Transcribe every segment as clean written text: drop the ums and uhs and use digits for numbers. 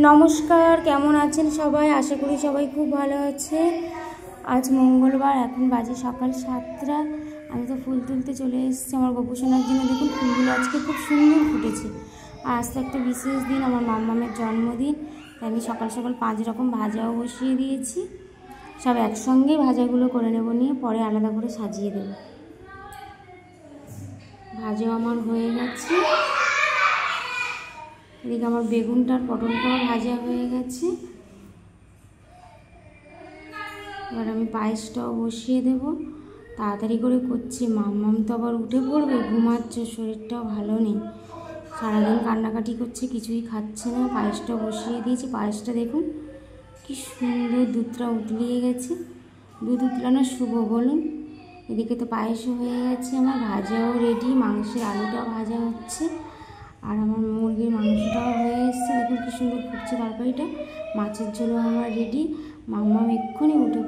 নমস্কার, কেমন আছেন সবাই? আশা করি সবাই খুব ভালো আছে। আজ মঙ্গলবার, এখন বাজে সকাল 7টা। আমি তো ফুল তুলতে চলে এসেছি আমার গবেষণার জন্য। দেখুন ফুলগুলো আজকে খুব সুন্দর ফুটেছে। আর আজ তো একটা বিশেষ দিন, আমার মাম্মামের জন্মদিন। তাই আমি সকাল সকাল 5 রকম ভাজাও বসিয়ে দিয়েছি। সব একসঙ্গেই ভাজাগুলো করে নেব, নিয়ে পরে আলাদা করে সাজিয়ে দেব। ভাজাও আমার হয়ে গেছে। এদিকে আমার বেগুনটার পটলটাও ভাজা হয়ে গেছে। এবার আমি পায়েসটাও বসিয়ে দেব। তাড়াতাড়ি করে করছি, মাম্মাম তো আবার উঠে পড়বে, ঘুমাচ্ছে, শরীরটাও ভালো নেই, সারাদিন কান্নাকাটি করছে, কিছুই খাচ্ছে না। পায়েসটাও বসিয়ে দিয়েছি। পায়েসটা দেখুন কি সুন্দর, দুধটা উতলিয়ে গেছে। দুধ উতলানো শুভ বলুন। এদিকে তো পায়েসও হয়ে গেছে, আমার ভাজাও রেডি, মাংসের আলুটাও ভাজা হচ্ছে, আর আমার মুরগির মাংসটাও হয়ে এসছে। দেখুন কি সুন্দর ফুটছে তরকারিটা। মাছের ঝোলও আমার রেডি। মাম্মাম এক্ষুনি উঠে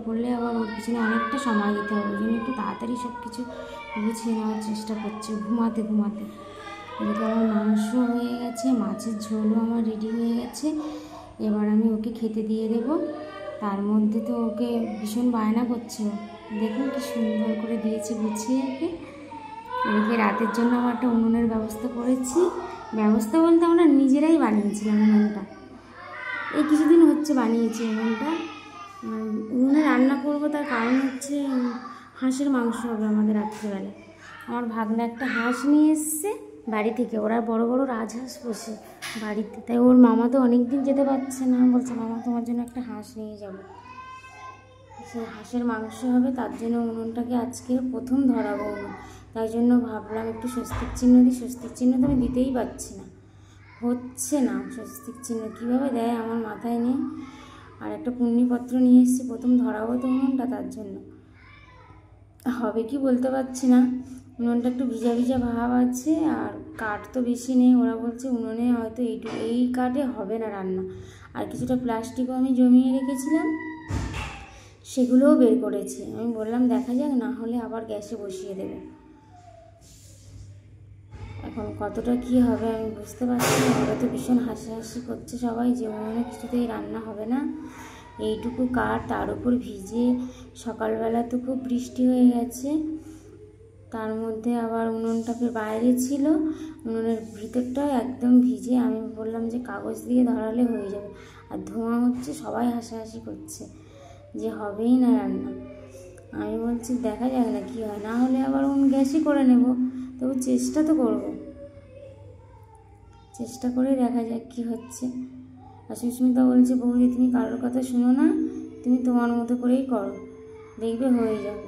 পড়লে আবার ওর পিছনে অনেকটা সময় দিতে হবে, ওই জন্য একটু তাড়াতাড়ি সব কিছু গুছিয়ে নেওয়ার চেষ্টা করছে ঘুমাতে। এদিকে আমার মাংস হয়ে গেছে, মাছের ঝোলও আমার রেডি হয়ে গেছে। এবার আমি ওকে খেতে দিয়ে দেব। তার মধ্যে তো ওকে ভীষণ বায়না করছে, দেখুন কি সুন্দর করে দিয়েছে গুছিয়ে ওকে। এদিকে রাতের জন্য আমার একটা উনুনের ব্যবস্থা করেছি। ব্যবস্থা বলতে আমরা নিজেরাই বানিয়েছিলাম উনুনটা, এই কিছুদিন হচ্ছে বানিয়েছি উনুনটা। উনুনে রান্না করবো, তার কারণ হচ্ছে হাঁসের মাংস হবে আমাদের রাত্রিবেলা। আমার ভাগনা একটা হাঁস নিয়ে এসছে বাড়ি থেকে, ওরা বড় বড় রাজহাঁস পোষে বাড়িতে। তাই ওর মামা তো অনেক দিন যেতে পারছে না, বলছে মামা তোমার জন্য একটা হাঁস নিয়ে যাবো। সেই হাঁসের মাংস হবে, তার জন্য উনুনটাকে আজকে প্রথম ধরাবো উনুন। তাই জন্য ভাবলাম একটু স্বস্তিক চিহ্ন দিই। স্বস্তিক চিহ্ন তো আমি দিতেই পারছি না, হচ্ছে না। স্বস্তিক চিহ্ন কীভাবে দেয় আমার মাথায় নেই। আর একটা পুণ্যপত্র নিয়ে এসেছি, প্রথম ধরাবো তো উনুনটা, তার জন্য হবে কি বলতে পারছি না। উনুনটা একটু ভিজা ভিজা ভাব আছে, আর কাঠ তো বেশি নেই। ওরা বলছে উনুনে হয়তো এই কাঠে হবে না রান্না। আর কিছুটা প্লাস্টিকও আমি জমিয়ে রেখেছিলাম, সেগুলোও বের করেছি। আমি বললাম দেখা যাক, না হলে আবার গ্যাসে বসিয়ে দেবে। এখন কতটা কি হবে আমি বুঝতে পারছি না। ওরা তো ভীষণ হাসাহাসি করছে সবাই যে উনুনে কিছুতেই রান্না হবে না, এইটুকু কাঠ, তার উপর ভিজে। সকালবেলা তো খুব বৃষ্টি হয়ে গেছে, তার মধ্যে আবার উনুনটা বাইরে ছিল, উনুনের ভিতরটাও একদম ভিজে। আমি বললাম যে কাগজ দিয়ে ধরালে হয়ে যাবে, আর ধোঁয়া হচ্ছে, সবাই হাসাহাসি করছে যে হবেই না রান্না। আমি বলছি দেখা যাক না কি হয়, না হলে আবার গ্যাসই করে নেব। তবু চেষ্টা তো করব, চেষ্টা করে দেখা যাক কি হচ্ছে। আর সুস্মিতা বলছে বৌদি তুমি কারোর কথা শুনো না, তুমি তোমার মতো করেই করো, দেখবে হয়ে যাবে।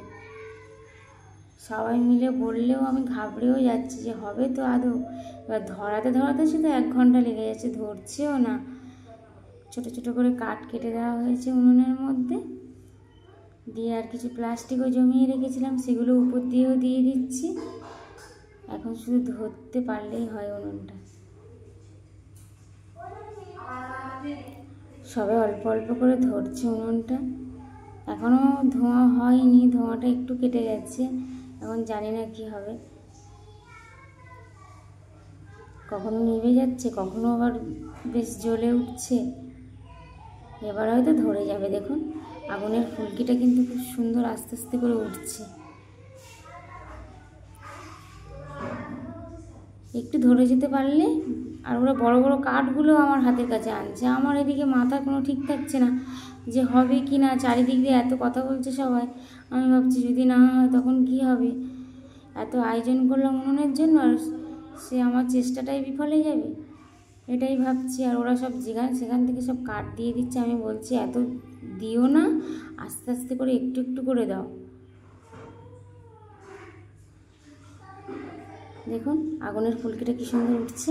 সবাই মিলে বললেও আমি ঘাবড়েও যাচ্ছি যে হবে তো আদৌ। এবার ধরাতে শুধু 1 ঘন্টা লেগে যাচ্ছে, ধরছেও না। ছোট ছোট করে কাঠ কেটে দেওয়া হয়েছে উনুনের মধ্যে দিয়ে, আর কিছু প্লাস্টিকও জমিয়ে রেখেছিলাম, সেগুলো উপর দিয়েও দিয়ে দিচ্ছি। এখন শুধু ধরতে পারলেই হয় উনুনটা। সবে অল্প অল্প করে ধরছে উনুনটা, এখনও ধোঁয়া হয়নি, ধোঁয়াটা একটু কেটে গেছে। এখন জানি না কি হবে, কখনো নিভে যাচ্ছে, কখনো আবার বেশ জ্বলে উঠছে। এবার হয়তো ধরে যাবে। দেখুন আগুনের ফুলকিটা কিন্তু খুব সুন্দর আস্তে আস্তে করে উঠছে। একটু ধরে যেতে পারলে। আর ওরা বড় বড় কাঠগুলো আমার হাতের কাছে আনছে, আমার এদিকে মাথা কোনো ঠিক থাকছে না যে হবে কি না। চারিদিক দিয়ে এত কথা বলছে সবাই, আমি ভাবছি যদি না হয় তখন কি হবে। এত আয়োজন করলাম উনুনের জন্য, আর সে আমার চেষ্টাটাই বিফলে যাবে, এটাই ভাবছি। আর ওরা সব সেখান থেকে সব কাঠ দিয়ে দিচ্ছে। আমি বলছি এত দিও না, আস্তে আস্তে করে একটু একটু করে দাও। দেখুন আগুনের ফুলকিটা কি সুন্দর উঠছে।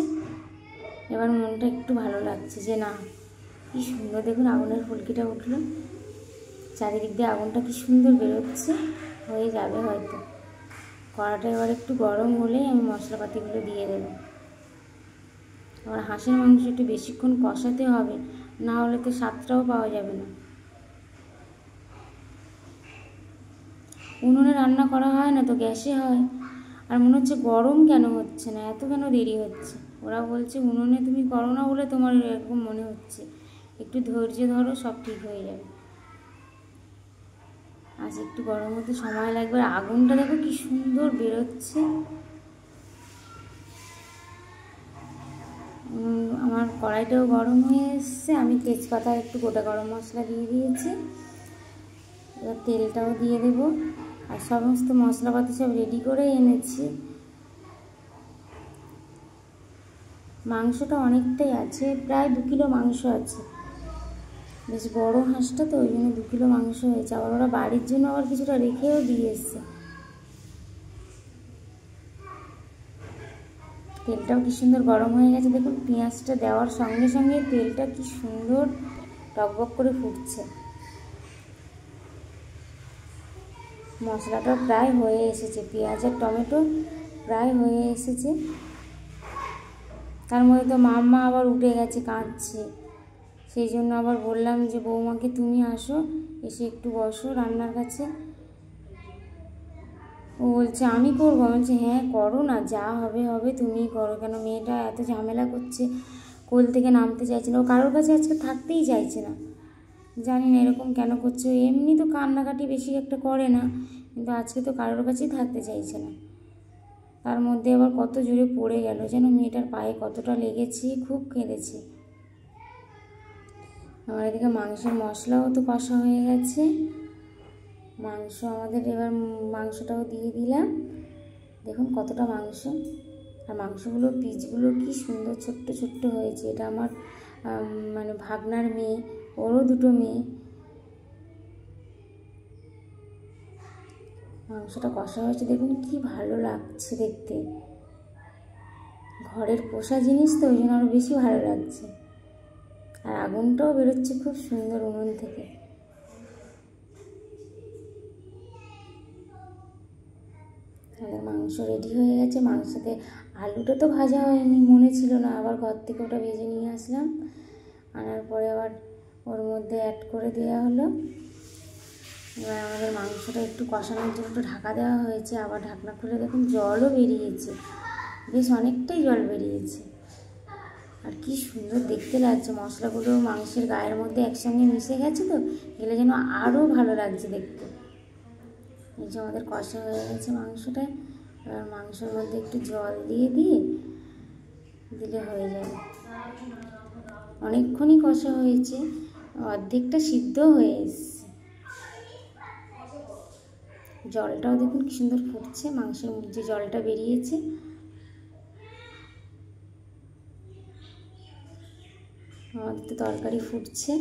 এবার মনটা একটু ভালো লাগছে যে না, কি সুন্দর দেখুন আগুনের ফুলকিটা উঠলো, চারিদিক দিয়ে আগুনটা কি সুন্দর বেরোচ্ছে। হয়ে যাবে হয়তো। কড়াটা এবার একটু গরম হলেই আমি মশলাপাতিগুলো দিয়ে দেবো। আবার হাঁসের মাংস একটু বেশিক্ষণ কষাতে হবে, না হলে তো স্বাদটাও পাওয়া যাবে না। উনুনে রান্না করা হয় না তো গ্যাসে হয়। আর মনে হচ্ছে গরম কেন হচ্ছে না, এত কেন দেরি হচ্ছে। ওরা বলছে উনুনে তুমি করো না বলে তোমার এরকম মনে হচ্ছে, একটু ধৈর্য ধরো, সব ঠিক হয়ে যাবে। আজ একটু গরম হতে সময় লাগবে। আগুনটা দেখো কি সুন্দর বেরোচ্ছে। আমার কড়াইটাও গরম হয়ে এসছে। আমি তেজপাতা একটু গোটা গরম মশলা দিয়ে দিয়েছি। এবার তেলটাও দিয়ে দেব, আর সমস্ত মশলাপাতি সব রেডি করে এনেছি। মাংসটা অনেকটাই আছে, প্রায় 2 কিলো মাংস আছে। বেশ বড় হাঁসটা তো, ওই জন্য 2 কিলো মাংস হয়েছে। আবার ওরা বাড়ির জন্য আবার কিছুটা রেখেও দিয়ে এসছে। তেলটাও কি সুন্দর গরম হয়ে গেছে দেখুন। পেঁয়াজটা দেওয়ার সঙ্গে সঙ্গে তেলটা কি সুন্দর টকবক করে ফুটছে। মশলাটা প্রায় হয়ে এসেছে, পেঁয়াজ আর টমেটো প্রায় হয়ে এসেছে। তার মধ্যে তো মাম্মা আবার উঠে গেছে, কাঁদছে। সেই জন্য আবার বললাম যে বৌমাকে তুমি আসো, এসে একটু বসো রান্নার কাছে। ও বলছে আমি করবো। আমি বলছি হ্যাঁ করো না, যা হবে হবে, তুমিই করো। কেন মেয়েটা এত ঝামেলা করছে, কোল থেকে নামতে চাইছে না, ও কারোর কাছে আজকে থাকতেই চাইছে না। জানি না এরকম কেন করছে। এমনি তো কান্নাকাটি বেশি একটা করে না, কিন্তু আজকে তো কারোর কাছেই থাকতে চাইছে না। তার মধ্যে আবার কত জোরে পড়ে গেল, যেন মেয়েটার পায়ে কতটা লেগেছে, খুব কেঁদেছে। আমার এদিকে মাংসের মশলাও তো কষা হয়ে গেছে। মাংস আমাদের এবার মাংসটাও দিয়ে দিলাম। দেখুন কতটা মাংস, আর মাংসগুলো পিসগুলো কি সুন্দর ছোট্ট ছোট্ট হয়েছে। এটা আমার মানে ভাগনার মেয়ে, ওরও 2টো মেয়ে। মাংসটা কষা হয়েছে দেখুন, কি ভালো লাগছে দেখতে। ঘরের পোষা জিনিস তো, ওই জন্য আরও বেশি ভালো লাগছে। আর আগুনটাও বেরোচ্ছে খুব সুন্দর উনুন থেকে। মাংস রেডি হয়ে গেছে। মাংসতে আলুটা তো ভাজা হয়নি, মনে ছিল না, আবার ঘর থেকে ওটা ভেজে নিয়ে আসলাম। আনার পরে আবার ওর মধ্যে অ্যাড করে দেওয়া হলো। এবার আমাদের মাংসটা একটু কষানোর জন্য একটু ঢাকা দেওয়া হয়েছে। আবার ঢাকনা খুলে দেখুন জলও বেরিয়েছে, বেশ অনেকটাই জল বেরিয়েছে। আর কি সুন্দর দেখতে লাগছে, মশলাগুলো মাংসের গায়ের মধ্যে একসঙ্গে মিশে গেছে তো, গেলে যেন আরও ভালো লাগছে দেখতে। এই যে আমাদের কষা হয়ে গেছে মাংসটা। এবার মাংসের মধ্যে একটু জল দিয়ে দিলে হয়ে যাবে। অনেকক্ষণই কষা হয়েছে, অর্ধেকটা সিদ্ধ হয়ে এসছে। জলটাও দেখুন কি সুন্দর ফুটছে, মাংসের যে জলটা বেরিয়েছে। আমাদের তো তরকারি ফুটছে।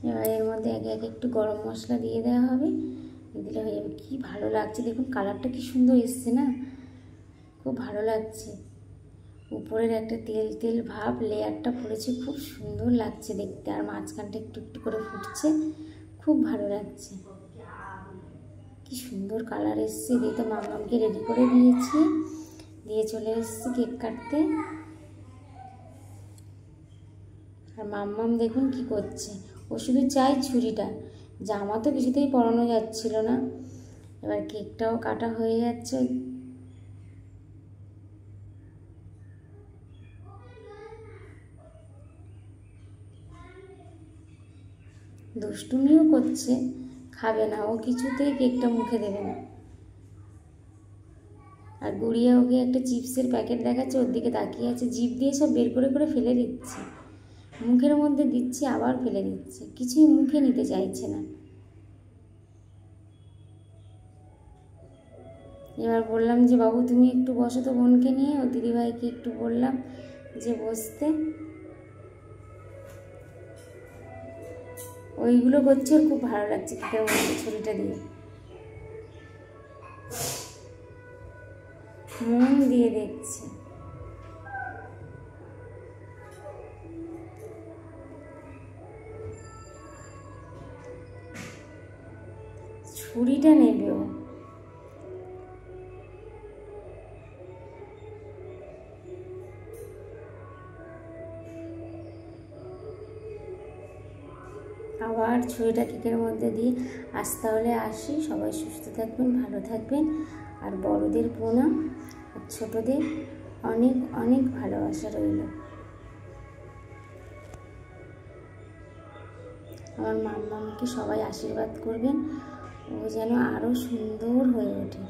এবার এর মধ্যে একে একে একটু গরম মশলা দিয়ে দেওয়া হবে, দিলে হয়ে যাবে। কী ভালো লাগছে দেখুন, কালারটা কি সুন্দর এসছে না, খুব ভালো লাগছে। উপরের একটা তেল তেল ভাব লেয়ারটা পড়েছে, খুব সুন্দর লাগছে দেখতে। আর মাঝখানটা একটু একটু করে ফুটছে, খুব ভালো লাগছে। কি সুন্দর কালার এসছে। দিয়ে তো মাম্মামকে রেডি করে দিয়েছি, দিয়ে চলে এসেছি কেক কাটতে। আর মাম্মাম দেখুন কি করছে, ও শুধু চাই ছুরিটা। জামা তো কিছুতেই পরানো যাচ্ছিল না। এবার কেকটাও কাটা হয়ে যাচ্ছে। দুষ্টুমিও করছে, খাবে না ও, কিছুতেই কেকটা মুখে দেবে না। আর গুড়িয়া ওকে একটা চিপসের প্যাকেট দেখাচ্ছে, ওর দিকে তাকিয়ে আছে, জিভ দিয়ে সব বের করে করে ফেলে দিচ্ছে। মুখের মধ্যে দিচ্ছে আবার ফেলে দিচ্ছে, কিছুই মুখে নিতে চাইছে না। এবার বললাম যে বাবু তুমি একটু বসো তো বোনকে নিয়ে। ও দিদিভাইকে একটু বললাম যে বসতে, ওইগুলো করছে। ওর খুব ভালো লাগছে কেকের মধ্যে ছুরিটা দিয়ে, মন দিয়ে দেখছে। ছুরিটা নেবে ও। আবার ছুরিটা কেকের মধ্যে দিয়ে। আজ তাহলে আসি, সবাই সুস্থ থাকবেন, ভালো থাকবেন, আর বড়দের প্রণাম। আর ছোটদের অনেক অনেক ভালোবাসা রইল। আমার মাম্মামকে সবাই আশীর্বাদ করবেন, ও যেন আরও সুন্দর হয়ে ওঠে।